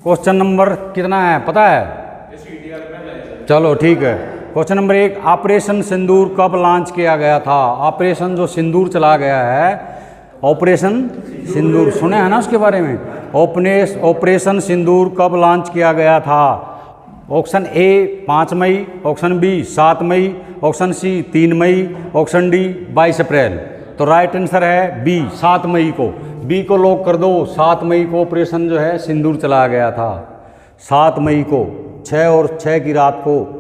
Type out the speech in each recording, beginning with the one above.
Question number कितना है पता है? चलो ठीक है। क्वेश्चन नंबर 1, ऑपरेशन सिंदूर कब लॉन्च किया गया था? ऑपरेशन जो सिंदूर चला गया है, ऑपरेशन सिंदूर सुने हैं ना उसके बारे में? ऑपरेशन सिंदूर कब लॉन्च किया गया था? ऑप्शन ए 5 मई, ऑप्शन बी 7 मई, ऑप्शन सी 3 मई, ऑप्शन डी 22 अप्रैल। तो राइट आंसर है बी 7 मई को। बी को लॉक कर दो। 7 मई को ऑपरेशन जो है सिंदूर चलाया गया था। 7 मई को 6 और 6 की रात को,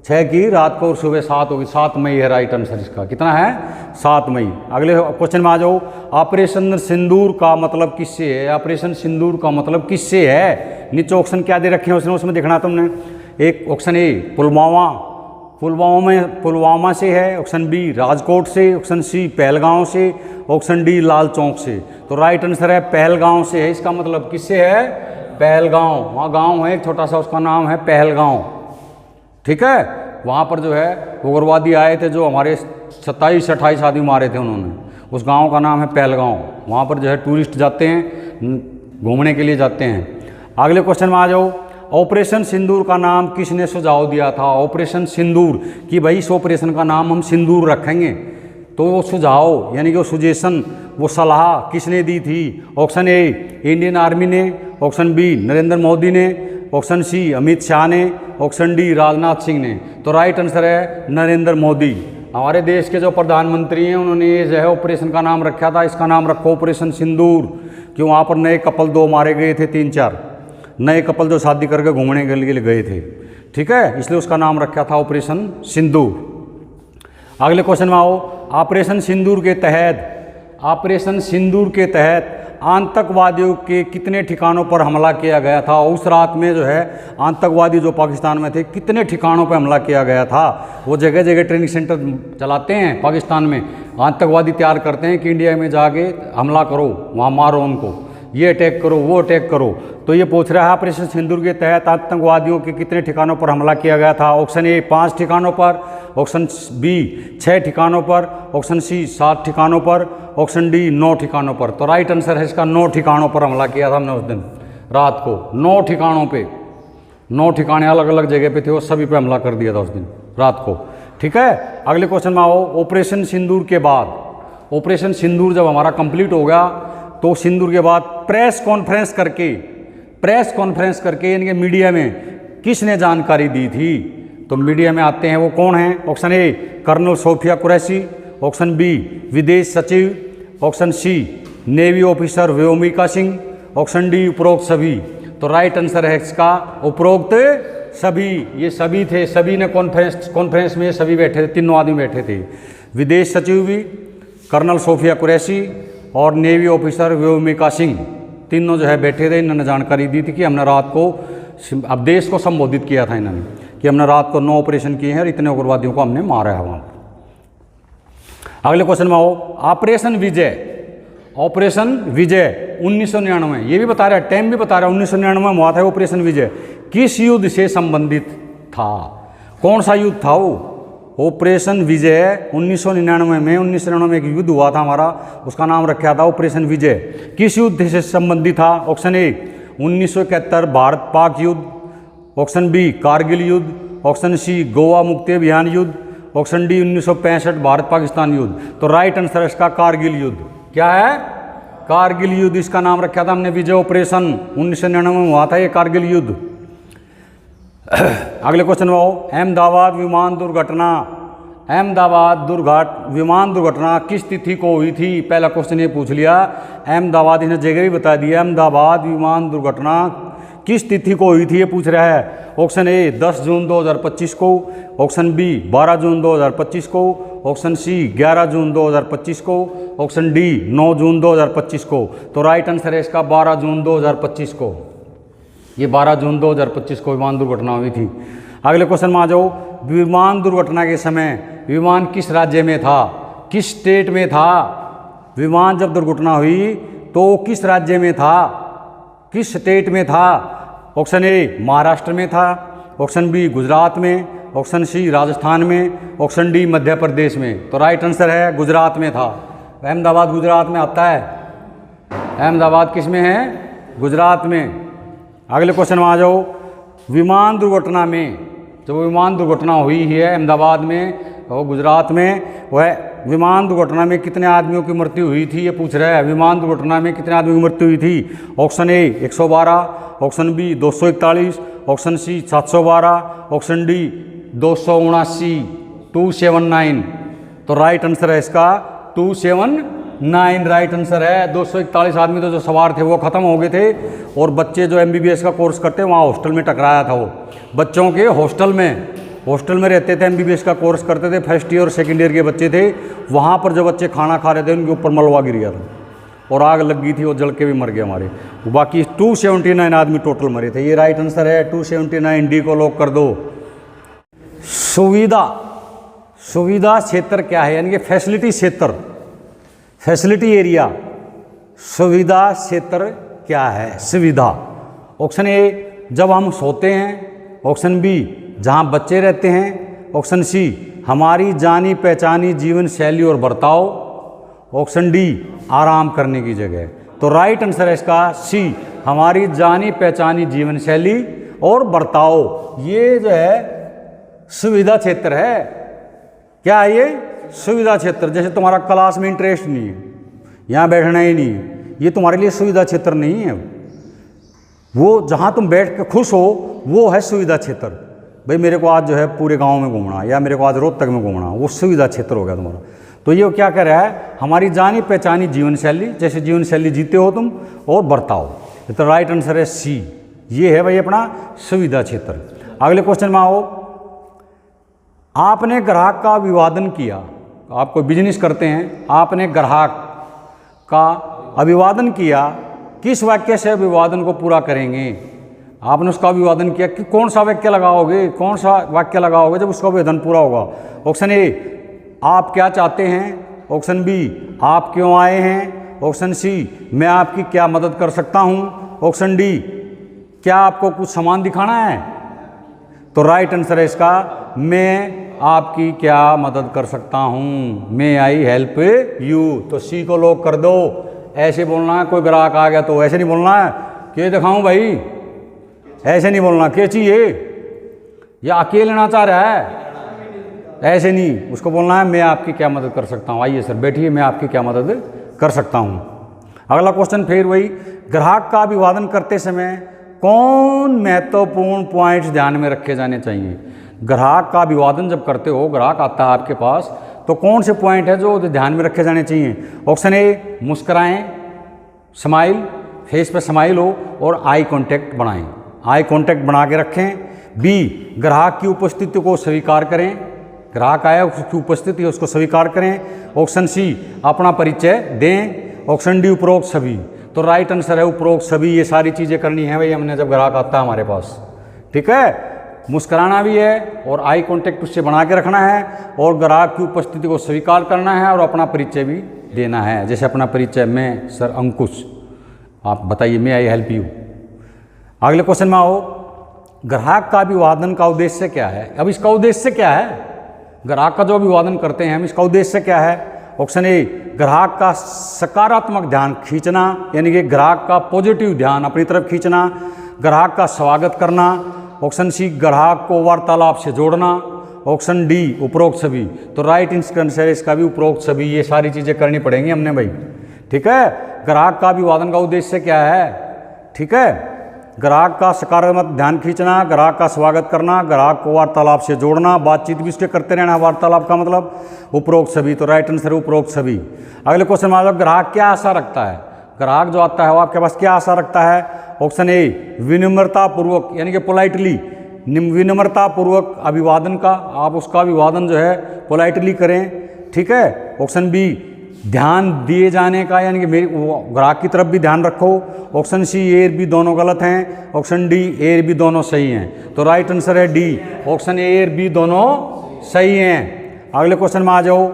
6 की रात को और सुबह 7 होगी। 7 मई है राइट आंसर इसका। कितना है? 7 मई। अगले क्वेश्चन में आ जाओ। ऑपरेशन सिंदूर का मतलब किससे है? ऑपरेशन सिंदूर का मतलब किससे है? नीचे ऑप्शन क्या दे रखे हैं उसमें देखना तुमने। एक ऑप्शन ए पुलवामा से है, ऑप्शन बी राजकोट से, ऑप्शन सी पहलगांव से, ऑप्शन डी लाल चौक से। तो राइट आंसर है पहलगांव से है। इसका मतलब किससे है? पहलगांव। वहाँ गांव है एक छोटा सा, उसका नाम है पहलगांव। ठीक है। वहाँ पर जो है उग्रवादी आए थे जो हमारे 27-28 आदमी मारे थे उन्होंने। उस गांव का नाम है पहलगांव। वहाँ पर जो है टूरिस्ट जाते हैं, घूमने के लिए जाते हैं। अगले क्वेश्चन में आ जाओ। ऑपरेशन सिंदूर का नाम किसने सुझाव दिया था? ऑपरेशन सिंदूर कि भाई इस ऑपरेशन का नाम हम सिंदूर रखेंगे, तो वो सुझाव यानी कि वो सुजेशन, वो सलाह किसने दी थी? ऑप्शन ए इंडियन आर्मी ने, ऑप्शन बी नरेंद्र मोदी ने, ऑप्शन सी अमित शाह ने, ऑप्शन डी राजनाथ सिंह ने। तो राइट आंसर है नरेंद्र मोदी। हमारे देश के जो प्रधानमंत्री हैं उन्होंने ये जो है ऑपरेशन का नाम रखा था, इसका नाम रखो ऑपरेशन सिंदूर। क्यों? वहाँ पर नए कपल 2 मारे गए थे, 3-4 नए कपल जो शादी करके घूमने के लिए गए थे। ठीक है, इसलिए उसका नाम रखा था ऑपरेशन सिंदूर। अगले क्वेश्चन में आओ। ऑपरेशन सिंदूर के तहत आतंकवादियों के कितने ठिकानों पर हमला किया गया था? उस रात में जो है आतंकवादी जो पाकिस्तान में थे, कितने ठिकानों पर हमला किया गया था? वो जगह जगह ट्रेनिंग सेंटर चलाते हैं पाकिस्तान में, आतंकवादी तैयार करते हैं कि इंडिया में जाके हमला करो, वहाँ मारो उनको, ये अटैक करो, वो अटैक करो। तो ये पूछ रहा है ऑपरेशन सिंदूर के तहत आतंकवादियों के कितने ठिकानों पर हमला किया गया था? ऑप्शन ए 5 ठिकानों पर, ऑप्शन बी 6 ठिकानों पर, ऑप्शन सी 7 ठिकानों पर, ऑप्शन डी 9 ठिकानों पर। तो राइट आंसर है इसका 9 ठिकानों पर हमला किया था हमने उस दिन रात को। 9 ठिकानों पे, 9 ठिकाने अलग अलग जगह पे थे, वो सभी पे हमला कर दिया था उस दिन रात को। ठीक है। अगले क्वेश्चन में आओ। ऑपरेशन सिंदूर के बाद, ऑपरेशन सिंदूर जब हमारा कंप्लीट हो गया तो सिंदूर के बाद प्रेस कॉन्फ्रेंस करके यानी कि मीडिया में किसने जानकारी दी थी? तो मीडिया में आते हैं वो कौन है? Option A colonel Sofia Qureshi, option B विदेश सचिव, option C navy officer Vyomika Singh, option D उपरोक्त सभी। तो राइट आंसर है इसका उपरोक्त सभी। ये सभी थे, सभी ने कॉन्फ्रेंस में सभी बैठे थे, तीनों आदमी बैठे थे। विदेश सचिव भी, कर्नल सोफिया कुरैशी और नेवी ऑफिसर व्योमिका सिंह, तीनों जो है बैठे थे। इन्होंने जानकारी दी थी कि हमने रात को, अब देश को संबोधित किया था इन्होंने कि हमने रात को 9 ऑपरेशन किए हैं और इतने उग्रवादियों को हमने मारा है वहाँ पर। अगले क्वेश्चन में आओ। ऑपरेशन विजय 1999, ये भी बता रहा है, टाइम भी बता रहा है, 1999 में हुआ था ऑपरेशन विजय। किस युद्ध से संबंधित था? कौन सा युद्ध था वो? ऑपरेशन विजय 1999 में 1999 में एक युद्ध हुआ था हमारा, उसका नाम रखा था ऑपरेशन विजय। किस युद्ध से संबंधित था? ऑप्शन ए 1971 भारत पाक युद्ध, ऑप्शन बी कारगिल युद्ध, ऑप्शन सी गोवा मुक्ति अभियान युद्ध, ऑप्शन डी 1965 भारत पाकिस्तान युद्ध। तो राइट आंसर है इसका कारगिल युद्ध। क्या है? कारगिल युद्ध इसका नाम रखा था हमने। विजय ऑपरेशन 1999 में हुआ था ये कारगिल युद्ध। अगले क्वेश्चन में आओ। अहमदाबाद विमान दुर्घटना किस तिथि को हुई थी? पहला क्वेश्चन ये पूछ लिया। अहमदाबाद, इसने जगह भी बता दिया। अहमदाबाद विमान दुर्घटना किस तिथि को हुई थी ये पूछ रहा है। ऑप्शन ए 10 जून 2025 को, ऑप्शन बी 12 जून 2025 को, ऑप्शन सी 11 जून 2025 को, ऑप्शन डी 9 जून 2025 को। तो राइट आंसर है इसका 12 जून 2025 को। ये 12 जून 2025 को विमान दुर्घटना हुई थी। अगले क्वेश्चन में आ जाओ। विमान दुर्घटना के समय विमान किस राज्य में था? किस स्टेट में था? विमान जब दुर्घटना हुई तो किस राज्य में था, किस स्टेट में था? ऑप्शन ए महाराष्ट्र में था, ऑप्शन बी गुजरात में, ऑप्शन सी राजस्थान में, ऑप्शन डी मध्य प्रदेश में। तो राइट आंसर है गुजरात में था। अहमदाबाद गुजरात में आता है। अहमदाबाद किस में है? गुजरात में। अगले क्वेश्चन में आ जाओ। विमान दुर्घटना में, जो विमान दुर्घटना हुई है अहमदाबाद में और गुजरात में, वह विमान दुर्घटना में कितने आदमियों की मृत्यु हुई थी, ये पूछ रहा है। विमान दुर्घटना में कितने आदमियों की मृत्यु हुई थी? Option A 112, option B 241, option C 712, option D 279, 279। तो राइट आंसर है इसका 279 राइट आंसर है। 241 आदमी तो जो सवार थे वो खत्म हो गए थे, और बच्चे जो MBBS का कोर्स करते हैं वहाँ हॉस्टल में टकराया था। वो बच्चों के हॉस्टल में रहते थे, MBBS का कोर्स करते थे, फर्स्ट ईयर और सेकेंड ईयर के बच्चे थे। वहाँ पर जो बच्चे खाना खा रहे थे उनके ऊपर मलबा गिर गया था और आग लग गई थी, वो जल के भी मर गए हमारे। बाकी 279 आदमी टोटल मरे थे। ये राइट आंसर है 279। डी को लॉक कर दो। सुविधा क्षेत्र क्या है, यानी कि फैसिलिटी क्षेत्र, फैसिलिटी एरिया। सुविधा क्षेत्र क्या है? सुविधा। ऑप्शन ए जब हम सोते हैं, ऑप्शन बी जहाँ बच्चे रहते हैं, ऑप्शन सी हमारी जानी पहचानी जीवन शैली और बर्ताव, ऑप्शन डी आराम करने की जगह। तो राइट आंसर है इसका सी, हमारी जानी पहचानी जीवन शैली और बर्ताव। ये जो है सुविधा क्षेत्र है। क्या है ये? सुविधा क्षेत्र। जैसे तुम्हारा क्लास में इंटरेस्ट नहीं है, यहाँ बैठना ही नहीं है, ये तुम्हारे लिए सुविधा क्षेत्र नहीं है। वो जहाँ तुम बैठ के खुश हो वो है सुविधा क्षेत्र। भाई मेरे को आज जो है पूरे गांव में घूमना, या मेरे को आज रोहतक में घूमना, वो सुविधा क्षेत्र हो गया तुम्हारा। तो ये क्या कह रहा है? हमारी जानी पहचानी जीवन शैली, जैसे जीवन शैली जीते हो तुम, और बर्ताव। तो राइट आंसर है सी, ये है भाई अपना सुविधा क्षेत्र। अगले क्वेश्चन में आओ। आपने ग्राहक का अभिवादन किया, आप कोई बिजनेस करते हैं, आपने ग्राहक का अभिवादन किया, किस वाक्य से अभिवादन को पूरा करेंगे? आपने उसका अभिवादन किया कि कौन सा वाक्य लगाओगे, कौन सा वाक्य लगाओगे जब उसका अभिवादन पूरा होगा? ऑप्शन ए आप क्या चाहते हैं, ऑप्शन बी आप क्यों आए हैं, ऑप्शन सी मैं आपकी क्या मदद कर सकता हूं, ऑप्शन डी क्या आपको कुछ सामान दिखाना है? तो राइट आंसर है इसका मैं आपकी क्या मदद कर सकता हूं, मे आई हेल्प यू। तो सी को लॉक कर दो। ऐसे बोलना है, कोई ग्राहक आ गया तो ऐसे नहीं बोलना है कि दिखाऊं भाई, ऐसे नहीं बोलना क्या चाहिए, या अकेले लेना चाह रहा है, ऐसे नहीं। उसको बोलना है मैं आपकी क्या मदद कर सकता हूँ, आइए सर बैठिए, मैं आपकी क्या मदद कर सकता हूँ। अगला क्वेश्चन फिर वही, ग्राहक का अभिवादन करते समय कौन महत्वपूर्ण पॉइंट्स ध्यान में रखे जाने चाहिए? ग्राहक का अभिवादन जब करते हो, ग्राहक आता है आपके पास, तो कौन से पॉइंट है जो ध्यान में रखे जाने चाहिए? ऑप्शन ए मुस्कुराएं, स्माइल, फेस पे स्माइल हो, और आई कांटेक्ट बनाएं, आई कांटेक्ट बना के रखें। बी ग्राहक की उपस्थिति को स्वीकार करें, ग्राहक आया उसकी उपस्थिति है उसको स्वीकार करें। ऑप्शन सी अपना परिचय दें, ऑप्शन डी उपरोक्त सभी। तो राइट आंसर है उपरोक्त सभी। ये सारी चीज़ें करनी है भाई हमने जब ग्राहक आता है हमारे पास, ठीक है। मुस्कुराना भी है और आई कांटेक्ट उससे बना के रखना है, और ग्राहक की उपस्थिति को स्वीकार करना है, और अपना परिचय भी देना है। जैसे अपना परिचय, मैं सर अंकुश, आप बताइए मे आई हेल्प यू। अगले क्वेश्चन में आओ। ग्राहक का अभिवादन का उद्देश्य क्या है? अब इसका उद्देश्य क्या है? ग्राहक का जो अभिवादन करते हैं हम, इसका उद्देश्य क्या है? ऑप्शन ए ग्राहक का सकारात्मक ध्यान खींचना, यानी कि ग्राहक का पॉजिटिव ध्यान अपनी तरफ खींचना, ग्राहक का स्वागत करना, ऑप्शन सी ग्राहक को वार्तालाप से जोड़ना, ऑप्शन डी उपरोक्त सभी। तो राइट आंसर है इसका भी उपरोक्त सभी। ये सारी चीज़ें करनी पड़ेंगी हमने भाई, ठीक है। ग्राहक का अभिवादन का उद्देश्य क्या है? ठीक है, ग्राहक का सकारात्मक ध्यान खींचना, ग्राहक का स्वागत करना, ग्राहक को वार्तालाप से जोड़ना, बातचीत भी उसके करते रहना, वार्तालाप का मतलब उपरोक्त सभी। तो राइट आंसर है उपरोक्त सभी। अगले क्वेश्चन में आ जाओ। ग्राहक क्या आशा रखता है? ग्राहक जो आता है वो आपके पास क्या आशा रखता है? ऑप्शन ए विनम्रता पूर्वक, यानी कि पोलाइटली, विनम्रता पूर्वक अभिवादन का, आप उसका अभिवादन जो है पोलाइटली करें, ठीक है। ऑप्शन बी ध्यान दिए जाने का, यानी कि मेरे ग्राहक की तरफ भी ध्यान रखो। ऑप्शन सी ए बी दोनों गलत हैं, ऑप्शन डी ए बी दोनों सही हैं। तो राइट आंसर है डी, ऑप्शन ए बी दोनों सही हैं। अगले क्वेश्चन में आ जाओ।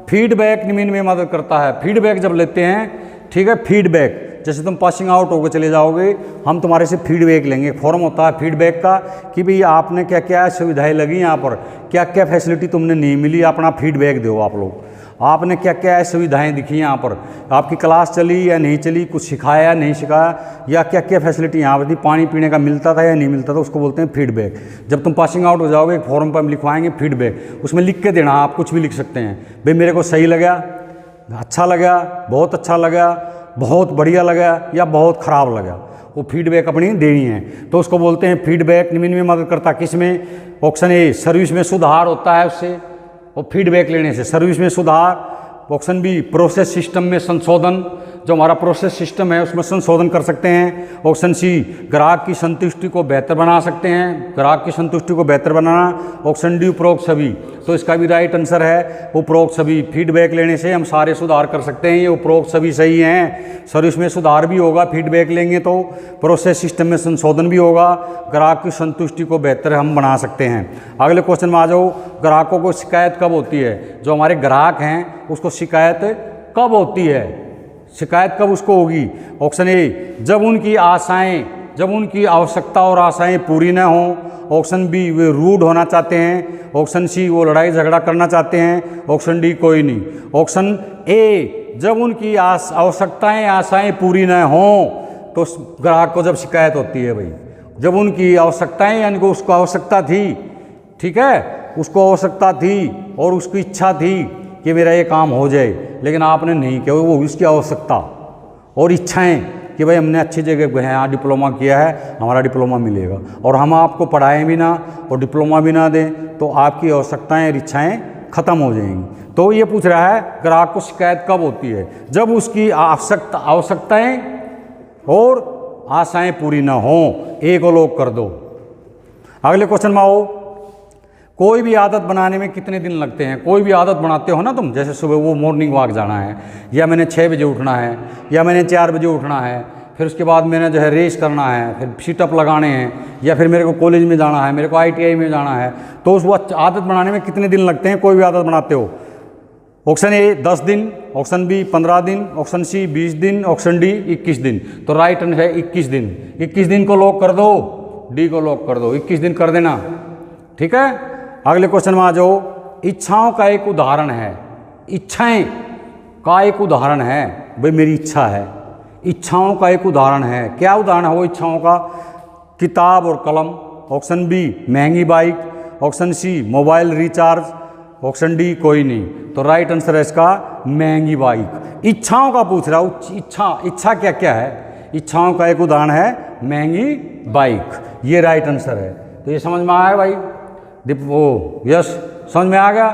फीडबैक निम्न में मदद करता है। फीडबैक जब लेते हैं, ठीक है, फीडबैक जैसे तुम पासिंग आउट होकर चले जाओगे, हम तुम्हारे से फीडबैक लेंगे। फॉर्म होता है फीडबैक का कि भाई आपने क्या क्या सुविधाएं लगी यहाँ पर, क्या क्या फैसिलिटी तुमने नहीं मिली, अपना फीडबैक दो आप लोग। आपने क्या क्या सुविधाएं दिखी यहाँ पर, आपकी क्लास चली या नहीं चली, कुछ सिखाया या नहीं सिखाया, या क्या क्या फैसिलिटी यहाँ पर थी, पानी पीने का मिलता था या नहीं मिलता था, उसको बोलते हैं फीडबैक। जब तुम पासिंग आउट हो जाओगे एक फॉर्म पर हम लिखवाएंगे फीडबैक, उसमें लिख के देना, आप कुछ भी लिख सकते हैं, भाई मेरे को सही लगा, अच्छा लगा, बहुत अच्छा लगा, बहुत बढ़िया लगा या बहुत ख़राब लगा, वो फीडबैक अपनी देनी है। तो उसको बोलते हैं फीडबैक। निम्न में मदद करता किस में? ऑप्शन ए सर्विस में सुधार होता है उससे, और फीडबैक लेने से सर्विस में सुधार। ऑप्शन बी प्रोसेस सिस्टम में संशोधन, जो हमारा प्रोसेस सिस्टम है उसमें संशोधन कर सकते हैं। ऑप्शन सी ग्राहक की संतुष्टि को बेहतर बना सकते हैं, ग्राहक की संतुष्टि को बेहतर बनाना। ऑप्शन डी उपरोक्त सभी। तो इसका भी राइट आंसर है उपरोक्त सभी। फीडबैक लेने से हम सारे सुधार कर सकते हैं, ये उपरोक्त सभी सही हैं। सर्विस में सुधार भी होगा फीडबैक लेंगे तो, प्रोसेस सिस्टम में संशोधन भी होगा, ग्राहक की संतुष्टि को बेहतर हम बना सकते हैं। अगले क्वेश्चन में आ जाओ, ग्राहकों को शिकायत कब होती है? जो हमारे ग्राहक हैं उसको शिकायत कब होती है? शिकायत कब उसको होगी? ऑप्शन ए जब उनकी आशाएं, जब उनकी आवश्यकता और आशाएं पूरी न हों। ऑप्शन बी वे रूड होना चाहते हैं। ऑप्शन सी वो लड़ाई झगड़ा करना चाहते हैं। ऑप्शन डी कोई नहीं। ऑप्शन ए जब उनकी आवश्यकताएं आशाएं पूरी न हों तो ग्राहक को जब शिकायत होती है भाई, जब उनकी आवश्यकताएं, यानी कि उसको आवश्यकता थी, ठीक है, उसको आवश्यकता थी और उसकी इच्छा थी कि मेरा ये काम हो जाए, लेकिन आपने नहीं किया, वो उसकी आवश्यकता और इच्छाएं कि भाई हमने अच्छी जगह गए हैं, यहाँ डिप्लोमा किया है, हमारा डिप्लोमा मिलेगा, और हम आपको पढ़ाएं भी ना और डिप्लोमा भी ना दें तो आपकी आवश्यकताएं और इच्छाएं खत्म हो जाएंगी। तो ये पूछ रहा है ग्राहक को शिकायत कब होती है? जब उसकी आवश्यकताएं और आशाएं पूरी ना हों। ए को लॉक कर दो। अगले क्वेश्चन में आओ, कोई भी आदत बनाने में कितने दिन लगते हैं? कोई भी आदत बनाते हो ना तुम, जैसे सुबह वो मॉर्निंग वॉक जाना है, या मैंने 6 बजे उठना है, या मैंने 4 बजे उठना है, फिर उसके बाद मैंने जो है रेस करना है, फिर सीटअप लगाने हैं, या फिर मेरे को कॉलेज में जाना है, मेरे को ITI में जाना है, तो उस आदत बनाने में कितने दिन लगते हैं? कोई भी आदत बनाते हो। ऑप्शन ए 10 दिन, ऑप्शन बी 15 दिन, ऑप्शन सी 20 दिन, ऑप्शन डी 21 दिन। तो राइट आंसर है 21 दिन। 21 दिन को लॉक कर दो, डी को लॉक कर दो, 21 दिन कर देना, ठीक है। अगले क्वेश्चन में आ जाओ, इच्छाओं का एक उदाहरण है, इच्छाएं का एक उदाहरण है, भाई मेरी इच्छा है, इच्छाओं का एक उदाहरण है, क्या उदाहरण है वो इच्छाओं का? किताब और कलम। ऑप्शन बी महंगी bike. Option C mobile recharge. Option D कोई नहीं। तो राइट आंसर है इसका महंगी बाइक। इच्छाओं का पूछ रहा हूँ, इच्छा क्या क्या है? इच्छाओं का एक उदाहरण है महंगी बाइक, ये राइट आंसर है। तो ये समझ में आया भाई? यस, समझ में आ गया?